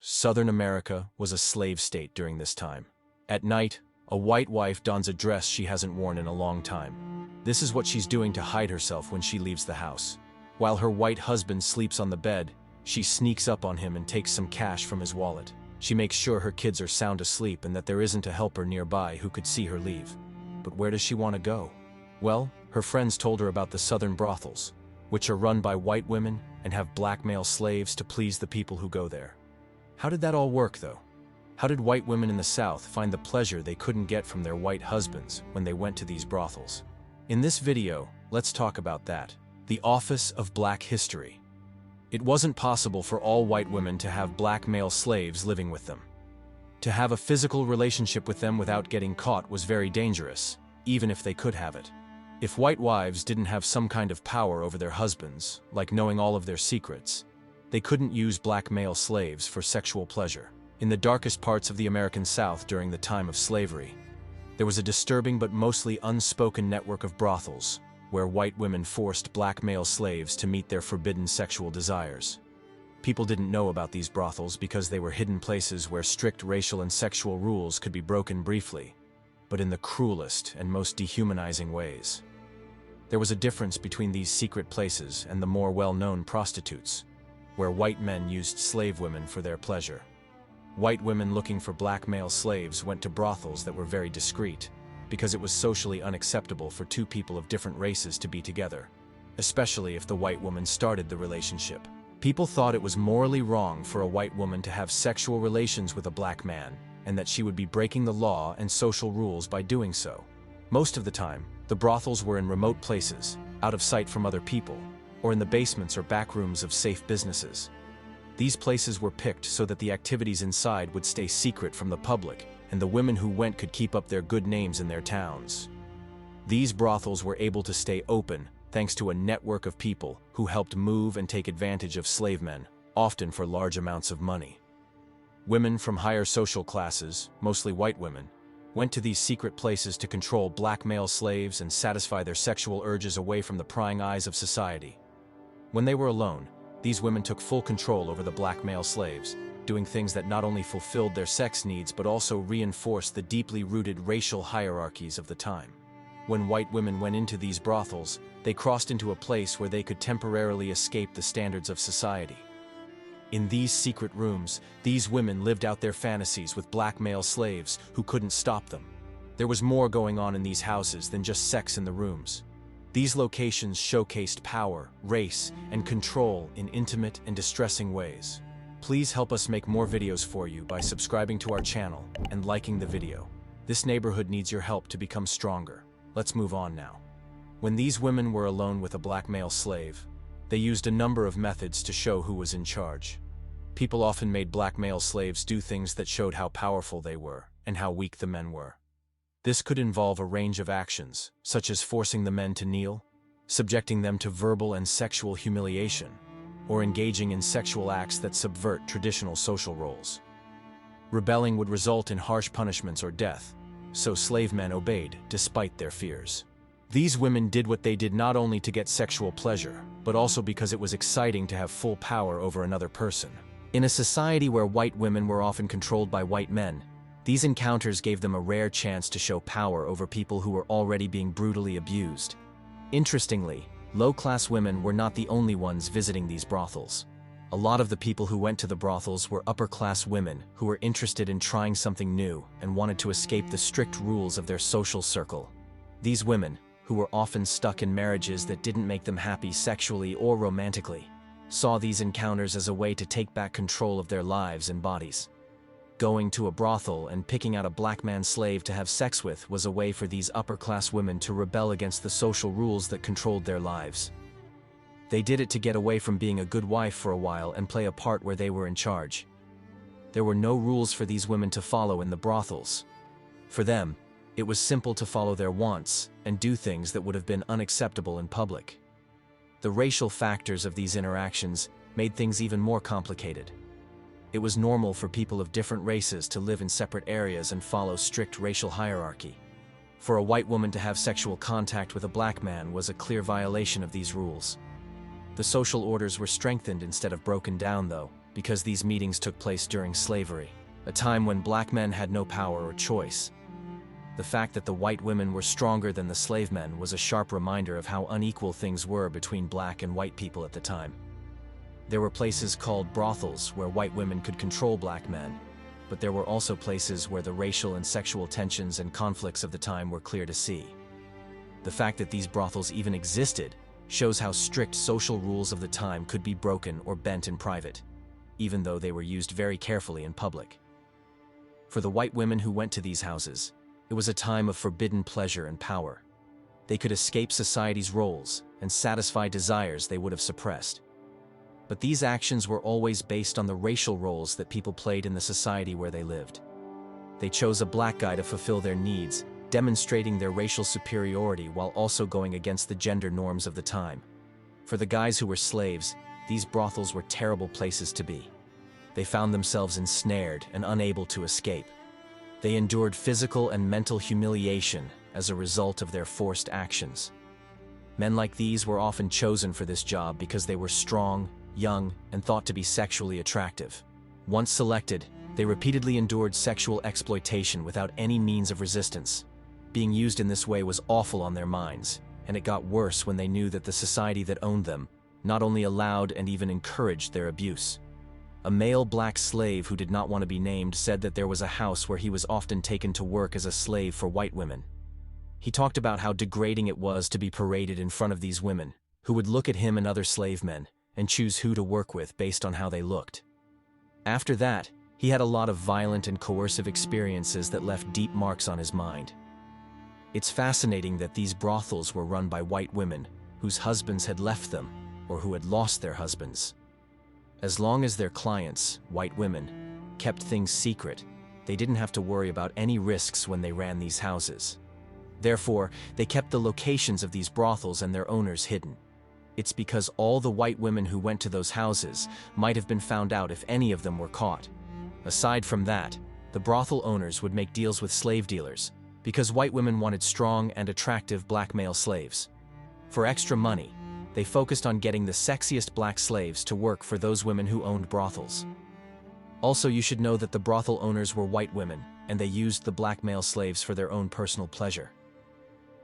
Southern America was a slave state during this time. At night, a white wife dons a dress she hasn't worn in a long time. This is what she's doing to hide herself when she leaves the house. While her white husband sleeps on the bed, she sneaks up on him and takes some cash from his wallet. She makes sure her kids are sound asleep and that there isn't a helper nearby who could see her leave. But where does she want to go? Well, her friends told her about the Southern brothels, which are run by white women and have black male slaves to please the people who go there. How did that all work, though? How did white women in the South find the pleasure they couldn't get from their white husbands when they went to these brothels? In this video, let's talk about that. The Office of Black History. It wasn't possible for all white women to have black male slaves living with them. To have a physical relationship with them without getting caught was very dangerous, even if they could have it. If white wives didn't have some kind of power over their husbands, like knowing all of their secrets, they couldn't use black male slaves for sexual pleasure. In the darkest parts of the American South during the time of slavery, there was a disturbing but mostly unspoken network of brothels, where white women forced black male slaves to meet their forbidden sexual desires. People didn't know about these brothels because they were hidden places where strict racial and sexual rules could be broken briefly, but in the cruelest and most dehumanizing ways. There was a difference between these secret places and the more well-known prostitutes, where white men used slave women for their pleasure. White women looking for black male slaves went to brothels that were very discreet, because it was socially unacceptable for two people of different races to be together, especially if the white woman started the relationship. People thought it was morally wrong for a white woman to have sexual relations with a black man, and that she would be breaking the law and social rules by doing so. Most of the time, the brothels were in remote places, out of sight from other people, or in the basements or back rooms of safe businesses. These places were picked so that the activities inside would stay secret from the public, and the women who went could keep up their good names in their towns. These brothels were able to stay open thanks to a network of people who helped move and take advantage of slave men, often for large amounts of money. Women from higher social classes, mostly white women, went to these secret places to control black male slaves and satisfy their sexual urges away from the prying eyes of society. When they were alone, these women took full control over the black male slaves, doing things that not only fulfilled their sex needs but also reinforced the deeply rooted racial hierarchies of the time. When white women went into these brothels, they crossed into a place where they could temporarily escape the standards of society. In these secret rooms, these women lived out their fantasies with black male slaves who couldn't stop them. There was more going on in these houses than just sex in the rooms. These locations showcased power, race, and control in intimate and distressing ways. Please help us make more videos for you by subscribing to our channel and liking the video. This neighborhood needs your help to become stronger. Let's move on now. When these women were alone with a black male slave, they used a number of methods to show who was in charge. People often made black male slaves do things that showed how powerful they were and how weak the men were. This could involve a range of actions, such as forcing the men to kneel, subjecting them to verbal and sexual humiliation, or engaging in sexual acts that subvert traditional social roles. Rebelling would result in harsh punishments or death, so slave men obeyed despite their fears. These women did what they did not only to get sexual pleasure, but also because it was exciting to have full power over another person. In a society where white women were often controlled by white men, these encounters gave them a rare chance to show power over people who were already being brutally abused. Interestingly, low-class women were not the only ones visiting these brothels. A lot of the people who went to the brothels were upper-class women who were interested in trying something new and wanted to escape the strict rules of their social circle. These women, who were often stuck in marriages that didn't make them happy sexually or romantically, saw these encounters as a way to take back control of their lives and bodies. Going to a brothel and picking out a black man slave to have sex with was a way for these upper-class women to rebel against the social rules that controlled their lives. They did it to get away from being a good wife for a while and play a part where they were in charge. There were no rules for these women to follow in the brothels. For them, it was simple to follow their wants and do things that would have been unacceptable in public. The racial factors of these interactions made things even more complicated. It was normal for people of different races to live in separate areas and follow strict racial hierarchy. For a white woman to have sexual contact with a black man was a clear violation of these rules. The social orders were strengthened instead of broken down, though, because these meetings took place during slavery, a time when black men had no power or choice. The fact that the white women were stronger than the slave men was a sharp reminder of how unequal things were between black and white people at the time. There were places called brothels where white women could control black men, but there were also places where the racial and sexual tensions and conflicts of the time were clear to see. The fact that these brothels even existed shows how strict social rules of the time could be broken or bent in private, even though they were used very carefully in public. For the white women who went to these houses, it was a time of forbidden pleasure and power. They could escape society's roles and satisfy desires they would have suppressed. But these actions were always based on the racial roles that people played in the society where they lived. They chose a black guy to fulfill their needs, demonstrating their racial superiority while also going against the gender norms of the time. For the guys who were slaves, these brothels were terrible places to be. They found themselves ensnared and unable to escape. They endured physical and mental humiliation as a result of their forced actions. Men like these were often chosen for this job because they were strong, young, and thought to be sexually attractive. Once selected, they repeatedly endured sexual exploitation without any means of resistance. Being used in this way was awful on their minds, and it got worse when they knew that the society that owned them not only allowed and even encouraged their abuse. A male black slave who did not want to be named said that there was a house where he was often taken to work as a slave for white women. He talked about how degrading it was to be paraded in front of these women, who would look at him and other slave men and choose who to work with based on how they looked. After that, he had a lot of violent and coercive experiences that left deep marks on his mind. It's fascinating that these brothels were run by white women whose husbands had left them or who had lost their husbands. As long as their clients, white women, kept things secret, they didn't have to worry about any risks when they ran these houses. Therefore, they kept the locations of these brothels and their owners hidden. It's because all the white women who went to those houses might have been found out if any of them were caught. Aside from that, the brothel owners would make deals with slave dealers, because white women wanted strong and attractive black male slaves. For extra money, they focused on getting the sexiest black slaves to work for those women who owned brothels. Also, you should know that the brothel owners were white women, and they used the black male slaves for their own personal pleasure.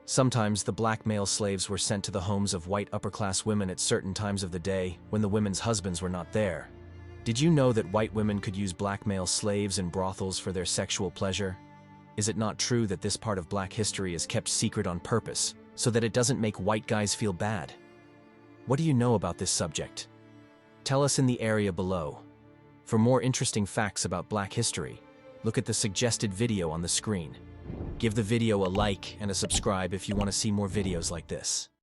Sometimes the black male slaves were sent to the homes of white upper-class women at certain times of the day when the women's husbands were not there. Did you know that white women could use black male slaves in brothels for their sexual pleasure? Is it not true that this part of black history is kept secret on purpose, so that it doesn't make white guys feel bad? What do you know about this subject? Tell us in the area below. For more interesting facts about black history, look at the suggested video on the screen. Give the video a like and a subscribe if you want to see more videos like this.